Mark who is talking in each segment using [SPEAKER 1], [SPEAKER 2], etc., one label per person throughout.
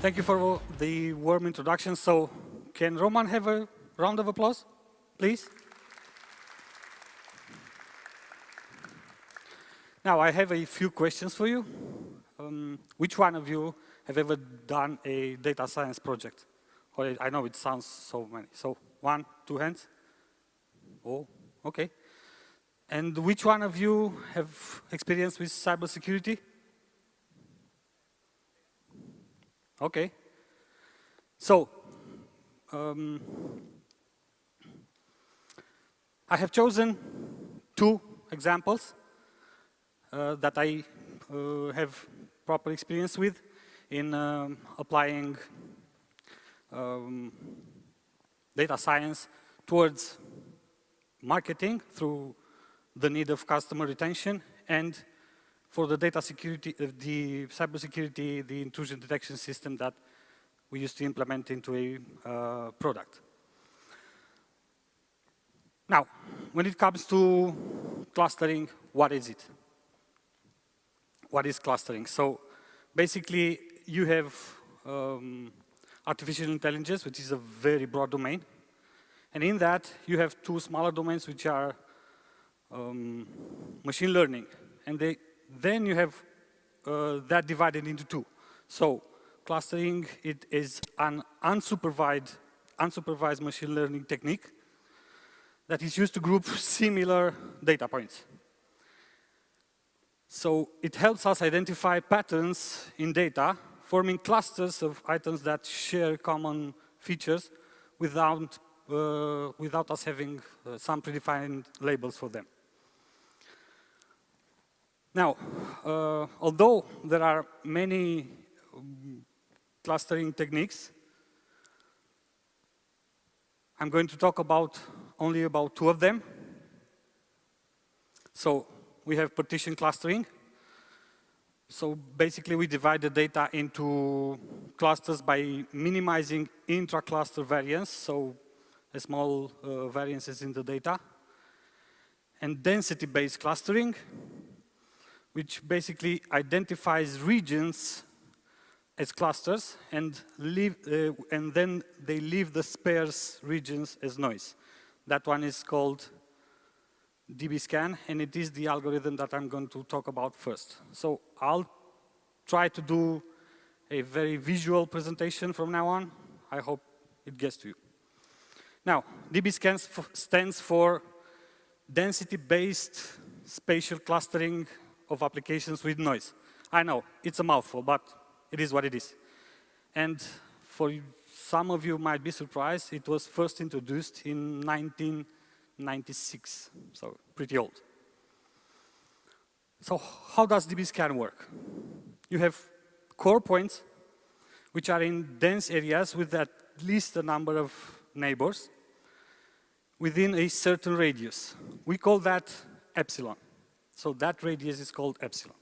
[SPEAKER 1] Thank you for the warm introduction. So, can Roman have a round of applause, please? Now, I have a few questions for you. Which one of you have ever done a data science project? Or I know it sounds so many. So, 1, 2 hands? Oh, okay. And which one of you have experience with cybersecurity? Okay. So, I have chosen 2 examples that I have proper experience with in applying data science towards marketing through the need of customer retention, and for the data security, the cybersecurity, the intrusion detection system that we used to implement into a product. Now, when it comes to clustering, what is it? What is clustering? So basically, you have artificial intelligence, which is a very broad domain. And in that, you have 2 smaller domains, which are machine learning. And then you have that divided into 2. So clustering, it is an unsupervised machine learning technique that is used to group similar data points. So it helps us identify patterns in data, forming clusters of items that share common features without us having some predefined labels for them. Now, although there are many clustering techniques, I'm going to talk only about 2 of them. So we have partition clustering. So basically, we divide the data into clusters by minimizing intra-cluster variance, so small variances in the data, and density-based clustering, which basically identifies regions as clusters and then they leave the sparse regions as noise. That one is called DBSCAN, and it is the algorithm that I'm going to talk about first. So I'll try to do a very visual presentation from now on. I hope it gets to you. Now, DBSCAN stands for density-based spatial clustering of applications with noise. I know, it's a mouthful, but it is what it is. And for some of you might be surprised, it was first introduced in 1996, so pretty old. So how does DBSCAN work? You have core points, which are in dense areas with at least a number of neighbors within a certain radius. We call that epsilon. So that radius is called epsilon.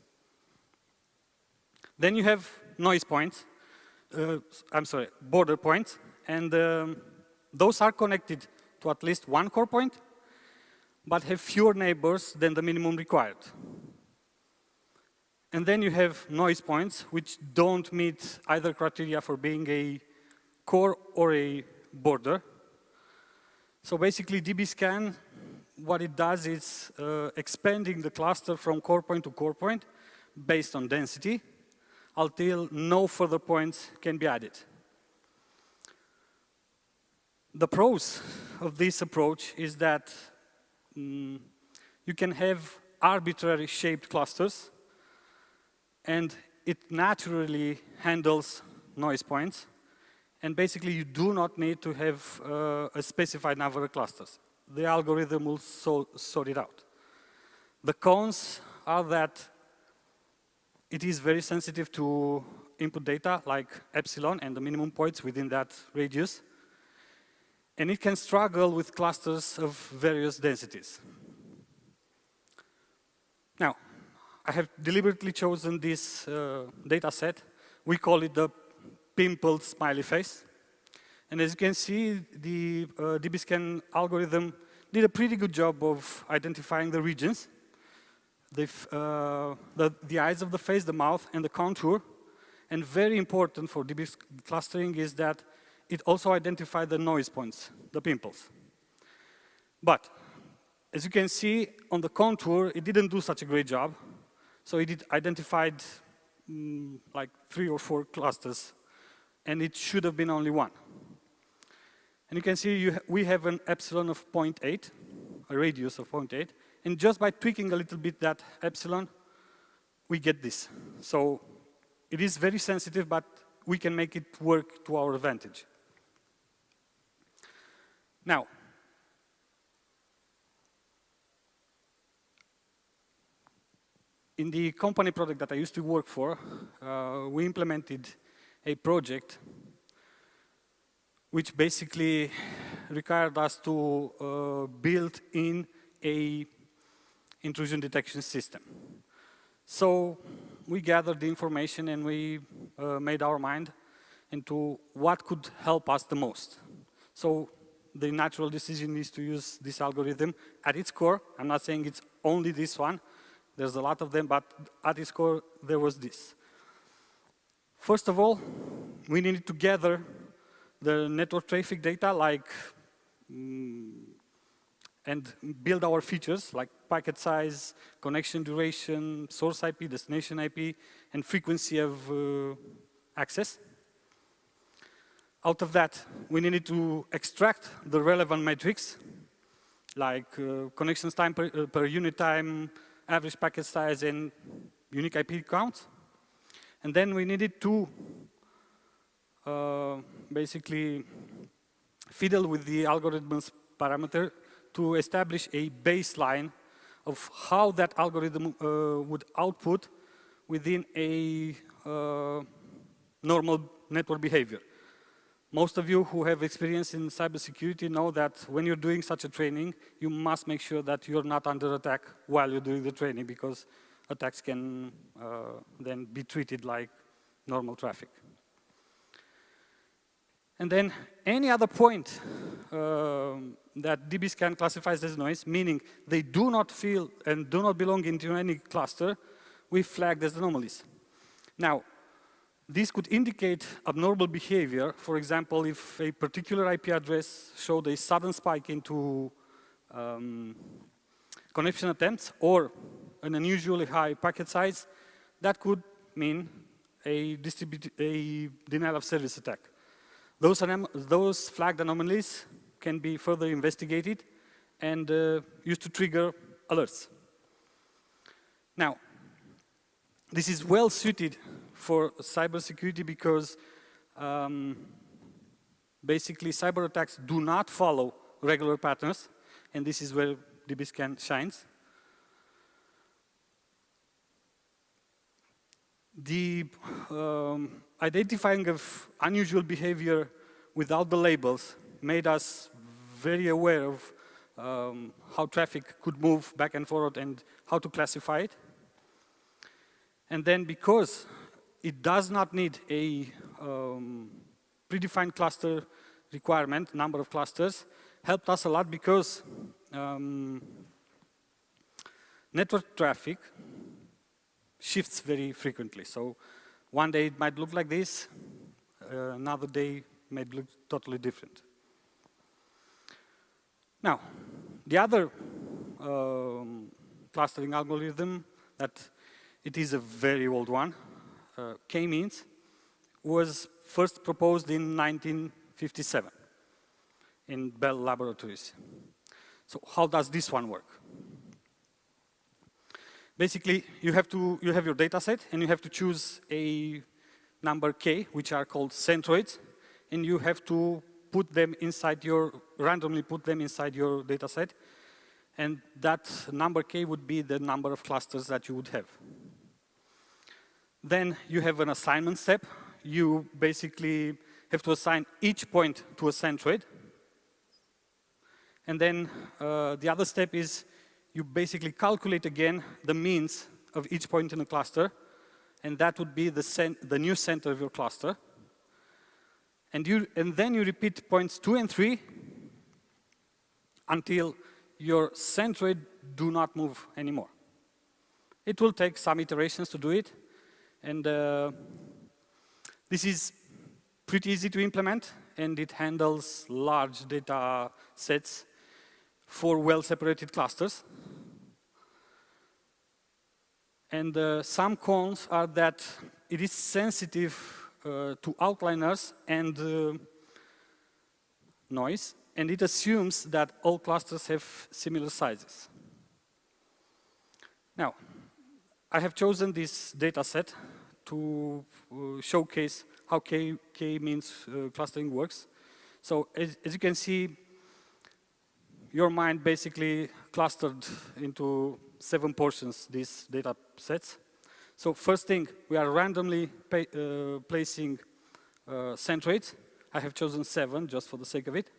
[SPEAKER 1] Then you have noise points, border points, and those are connected to at least 1 core point, but have fewer neighbors than the minimum required. And then you have noise points, which don't meet either criteria for being a core or a border. So basically, DBSCAN, what it does is expanding the cluster from core point to core point based on density until no further points can be added. The pros of this approach is that you can have arbitrary shaped clusters, and it naturally handles noise points, and basically you do not need to have a specified number of clusters. The algorithm will sort it out. The cons are that it is very sensitive to input data like epsilon and the minimum points within that radius, and it can struggle with clusters of various densities. Now, I have deliberately chosen this data set. We call it the pimpled smiley face. And as you can see, the DBSCAN algorithm did a pretty good job of identifying the regions, the eyes of the face, the mouth, and the contour, And very important for DB clustering is that it also identified the noise points, the pimples. But as you can see on the contour, it didn't do such a great job. So it identified like 3 or 4 clusters, and it should have been only 1. And you can see we have an epsilon of 0.8, a radius of 0.8, and just by tweaking a little bit that epsilon, we get this. So it is very sensitive, but we can make it work to our advantage. Now, in the company project that I used to work for, we implemented a project which basically required us to build in a intrusion detection system. So we gathered the information and we made our mind into what could help us the most. So the natural decision is to use this algorithm at its core. I'm not saying it's only this one. There's a lot of them, but at its core, there was this. First of all, we needed to gather the network traffic data, like, and build our features, like packet size, connection duration, source IP, destination IP, and frequency of access. Out of that, we needed to extract the relevant metrics, like connections time per unit time, average packet size, and unique IP count. And then we needed to basically fiddle with the algorithm's parameter to establish a baseline of how that algorithm would output within a normal network behavior. Most of you who have experience in cybersecurity know that when you're doing such a training, you must make sure that you're not under attack while you're doing the training, because attacks can then be treated like normal traffic. And then any other point that DBSCAN classifies as noise, meaning they do not feel and do not belong into any cluster, we flagged as anomalies. Now, this could indicate abnormal behavior. For example, if a particular IP address showed a sudden spike into connection attempts or an unusually high packet size, that could mean a denial of service attack. Those flagged anomalies can be further investigated and used to trigger alerts. Now, this is well suited for cybersecurity because basically cyber attacks do not follow regular patterns, and this is where DBSCAN shines. The identifying of unusual behavior without the labels made us very aware of how traffic could move back and forward and how to classify it. And then because it does not need a predefined cluster requirement, number of clusters, helped us a lot because network traffic shifts very frequently. So one day it might look like this, another day might look totally different. Now, the other clustering algorithm that it is a very old one, K-means, was first proposed in 1957 in Bell Laboratories. So how does this one work? Basically, you have your data set and you have to choose a number K, which are called centroids, and you have to put them inside randomly put them inside your data set, and that number K would be the number of clusters that you would have. Then you have an assignment step. You basically have to assign each point to a centroid. And then the other step is you basically calculate again the means of each point in a cluster, and that would be the new center of your cluster. And then you repeat points 2 and 3 until your centroid do not move anymore. It will take some iterations to do it, and This is pretty easy to implement, and it handles large data sets for well-separated clusters. And some cons are that it is sensitive to outliers and noise, and it assumes that all clusters have similar sizes. Now, I have chosen this data set to showcase how k-means clustering works. So as you can see, your mind basically clustered into 7 portions, these data sets. So first thing, we are randomly placing centroids. I have chosen 7 just for the sake of it.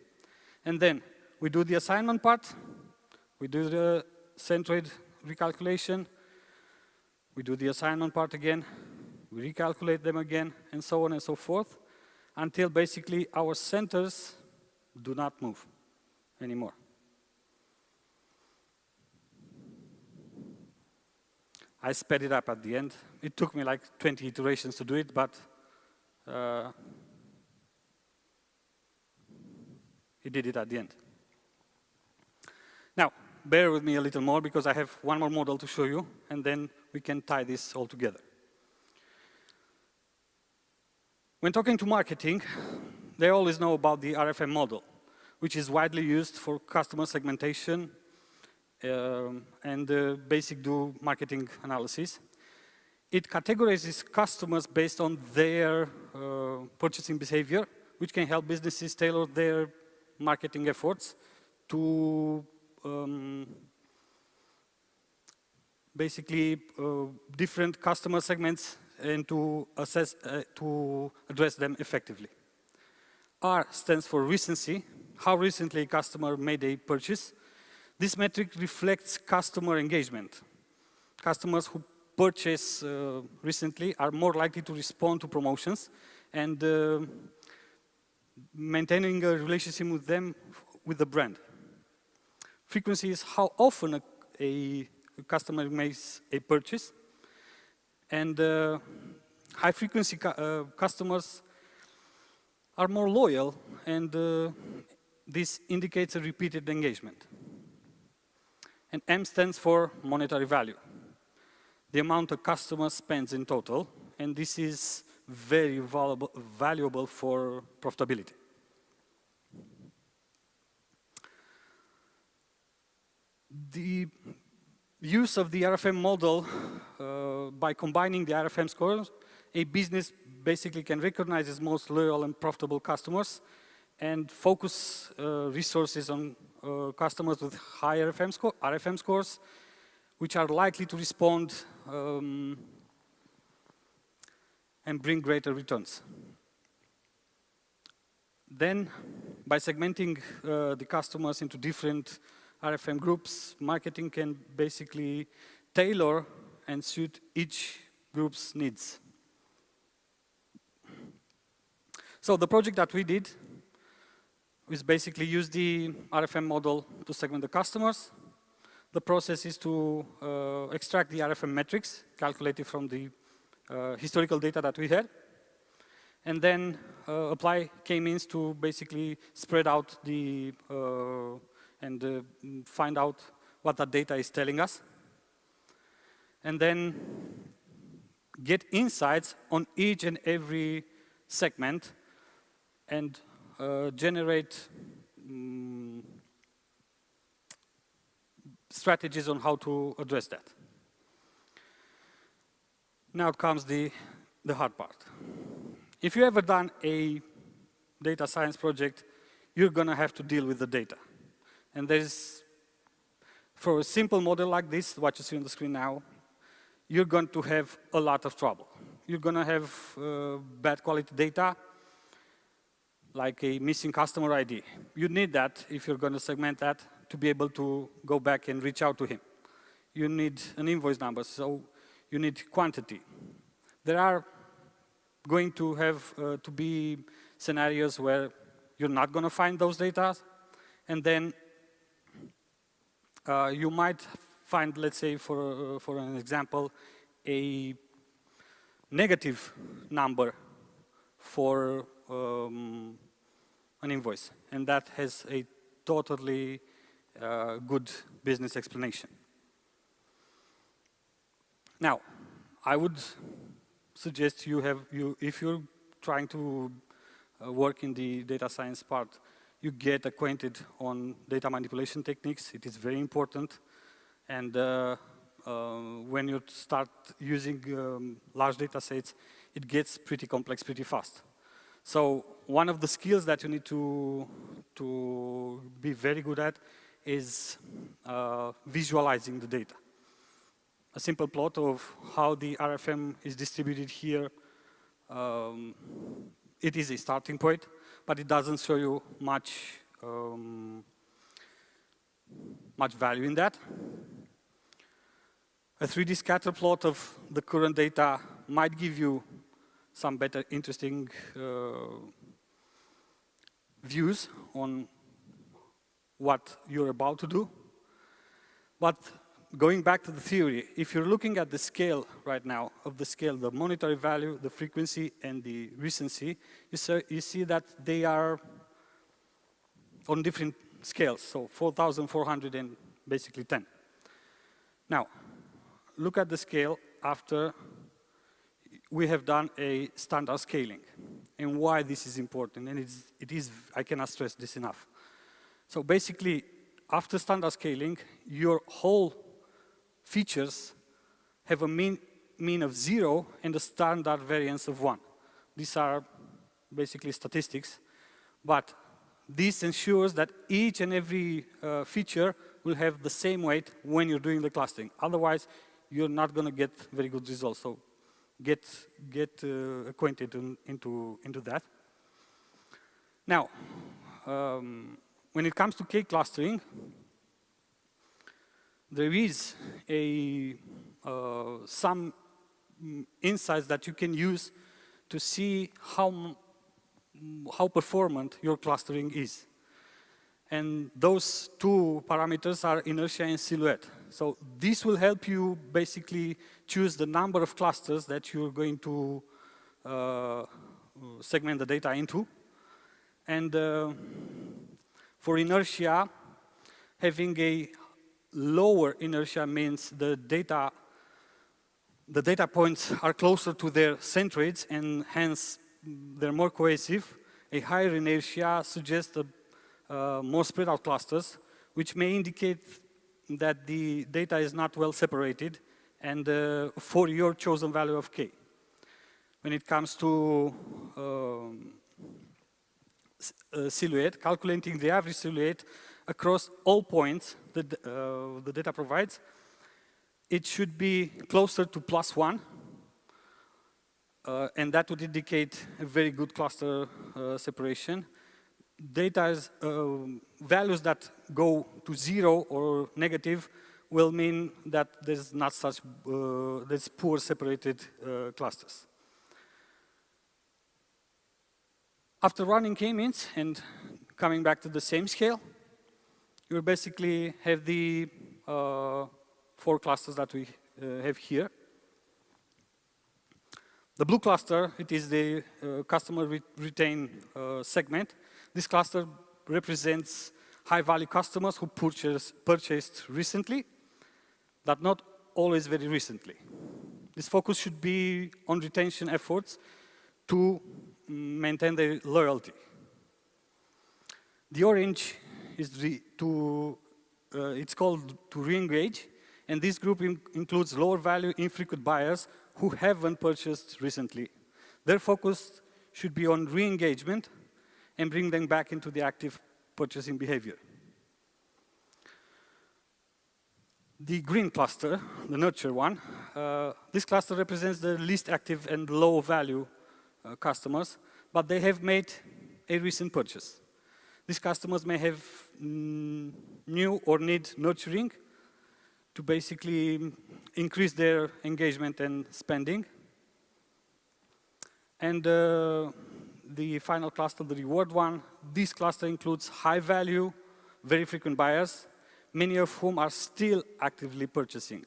[SPEAKER 1] And then we do the assignment part. We do the centroid recalculation. We do the assignment part again. We recalculate them again, and so on and so forth, until basically our centers do not move anymore. I sped it up at the end. It took me like 20 iterations to do it, but it did it at the end. Now, bear with me a little more because I have one more model to show you, and then we can tie this all together. When talking to marketing, they always know about the RFM model, which is widely used for customer segmentation and basic do marketing analysis. It categorizes customers based on their purchasing behavior, which can help businesses tailor their marketing efforts to basically different customer segments and to address them effectively. R stands for recency, how recently a customer made a purchase. This metric reflects customer engagement. Customers who purchase recently are more likely to respond to promotions, and maintaining a relationship with them, with the brand. Frequency is how often a customer makes a purchase, and high-frequency customers are more loyal, and this indicates a repeated engagement. And M stands for monetary value, the amount a customer spends in total, and this is very valuable for profitability. The use of the RFM model, by combining the RFM scores, a business basically can recognize its most loyal and profitable customers and focus resources on customers with high RFM scores, which are likely to respond and bring greater returns. Then, by segmenting the customers into different RFM groups, marketing can basically tailor and suit each group's needs. So the project that we did is basically use the RFM model to segment the customers. The process is to extract the RFM metrics calculated from the historical data that we had, and then apply k-means to basically spread out the and find out what that data is telling us, and then get insights on each and every segment and generate strategies on how to address that. Now comes the hard part. If you ever done a data science project, you're going to have to deal with the data. And there's, for a simple model like this, what you see on the screen now, you're going to have a lot of trouble. You're going to have bad quality data, like a missing customer ID. You need that if you're going to segment that to be able to go back and reach out to him. You need an invoice number, so you need quantity. There are going to have to be scenarios where you're not going to find those data, and then you might find, let's say, for an example, a negative number for an invoice. And that has a totally good business explanation. Now, I would suggest if you're trying to work in the data science part, you get acquainted on data manipulation techniques. It is very important. And when you start using large data sets, it gets pretty complex pretty fast. So one of the skills that you need to be very good at is visualizing the data. A simple plot of how the RFM is distributed here, it is a starting point, but it doesn't show you much value in that. A 3D scatter plot of the current data might give you some better interesting views on what you're about to do. But going back to the theory, if you're looking at the scale right now of the scale, the monetary value, the frequency, and the recency, you see that they are on different scales, so 4,400 and basically 10. Now, look at the scale after we have done a standard scaling and why this is important, and I cannot stress this enough. So basically, after standard scaling, your whole features have a mean of 0 and a standard variance of 1. These are basically statistics, but this ensures that each and every feature will have the same weight when you're doing the clustering. Otherwise, you're not going to get very good results. So get acquainted into that. Now, when it comes to K clustering, there is some insights that you can use to see how performant your clustering is. And those two parameters are inertia and silhouette. So this will help you basically choose the number of clusters that you're going to segment the data into. And for inertia, having a lower inertia means the data points are closer to their centroids and hence they're more cohesive. A higher inertia suggests more spread out clusters, which may indicate that the data is not well separated and for your chosen value of K. When it comes to silhouette, calculating the average silhouette across all points that the data provides, it should be closer to +1, and that would indicate a very good cluster separation. Values that go to 0 or negative will mean that there's not such there's poor separated clusters. After running k-means and coming back to the same scale, you basically have the 4 clusters that we have here. The blue cluster, it is the customer retain segment. This cluster represents high-value customers who purchased recently, but not always very recently. This focus should be on retention efforts to maintain their loyalty. The orange is it's called to re-engage, and this group includes lower value infrequent buyers who haven't purchased recently. Their focus should be on re-engagement and bring them back into the active purchasing behavior. The green cluster, the nurture one, this cluster represents the least active and low value customers, but they have made a recent purchase. These customers may have new or need nurturing to basically increase their engagement and spending. And the final cluster, the reward one, this cluster includes high value, very frequent buyers, many of whom are still actively purchasing.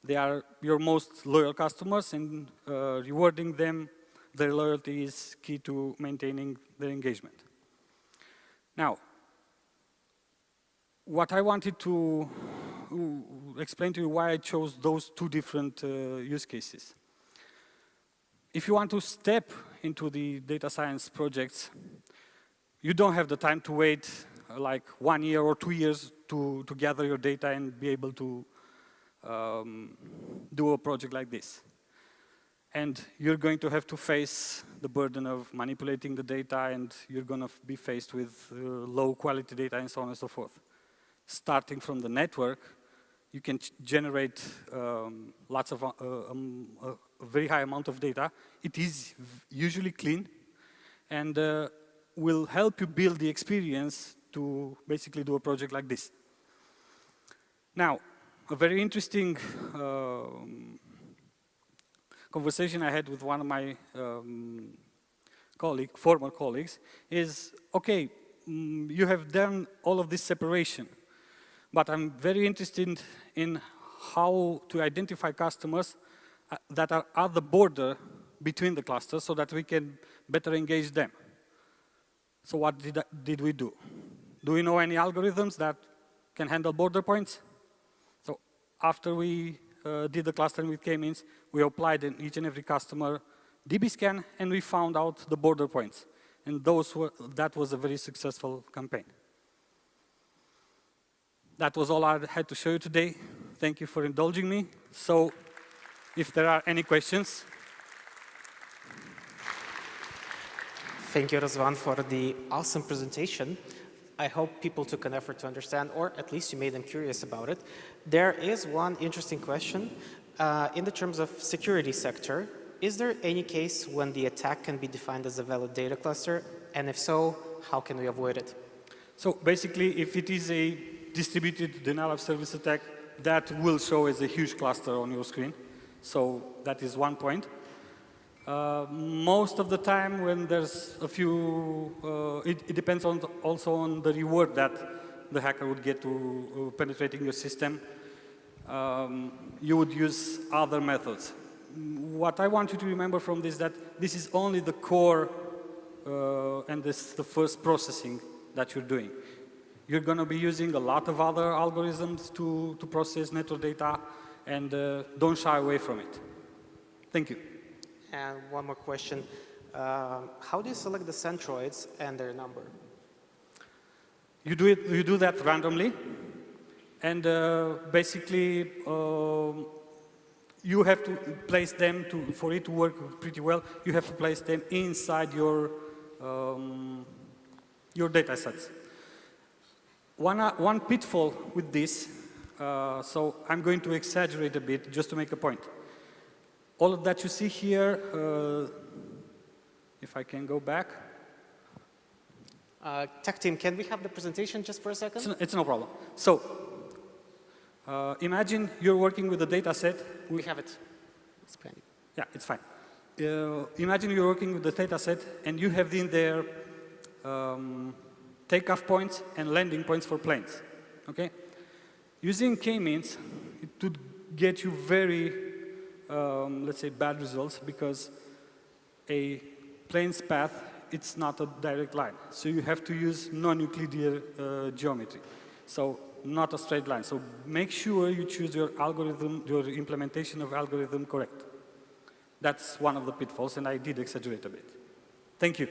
[SPEAKER 1] They are your most loyal customers, and rewarding them their loyalty is key to maintaining their engagement. Now, what I wanted to explain to you why I chose those two different use cases. If you want to step into the data science projects, you don't have the time to wait like 1 year or 2 years to gather your data and be able to do a project like this. And you're going to have to face the burden of manipulating the data, and you're going to be faced with low quality data and so on and so forth. Starting from the network, you can generate lots of a very high amount of data. It is usually clean and will help you build the experience to basically do a project like this. Now, a very interesting conversation I had with one of my former colleagues is, okay, you have done all of this separation, but I'm very interested in how to identify customers that are at the border between the clusters so that we can better engage them. So what did we do? Do we know any algorithms that can handle border points? So after we did the clustering with k-means, we applied in each and every customer DBSCAN, and we found out the border points. And that was a very successful campaign. That was all I had to show you today. Thank you for indulging me. So if there are any questions.
[SPEAKER 2] Thank you, Razvan, for the awesome presentation. I hope people took an effort to understand, or at least you made them curious about it. There is one interesting question. In the terms of security sector, is there any case when the attack can be defined as a valid data cluster? And if so, how can we avoid it?
[SPEAKER 1] So basically, if it is a distributed denial of service attack, that will show as a huge cluster on your screen. So that is one point. Most of the time when there's a few, it depends also on the reward that the hacker would get to penetrating your system. You would use other methods. What I want you to remember from this is that this is only the core and this is the first processing that you're doing. You're going to be using a lot of other algorithms to process network data, and don't shy away from it. Thank you.
[SPEAKER 2] And one more question. How do you select the centroids and their number?
[SPEAKER 1] You do that randomly, and basically you have to place them for it to work pretty well. You have to place them inside your data sets. One pitfall with this, so I'm going to exaggerate a bit just to make a point. All of that you see here, if I can go back.
[SPEAKER 2] Tech team, can we have the presentation just for a second?
[SPEAKER 1] It's no problem. So, imagine you're working with a data set.
[SPEAKER 2] We have it.
[SPEAKER 1] Yeah, it's fine. Imagine you're working with the data set and you have in there takeoff points and landing points for planes. Okay? Using k-means, it would get you very, let's say, bad results because a plane's path, it's not a direct line. So you have to use non-Euclidean geometry. So not a straight line. So make sure you choose your algorithm, your implementation of algorithm correct. That's one of the pitfalls, and I did exaggerate a bit. Thank you.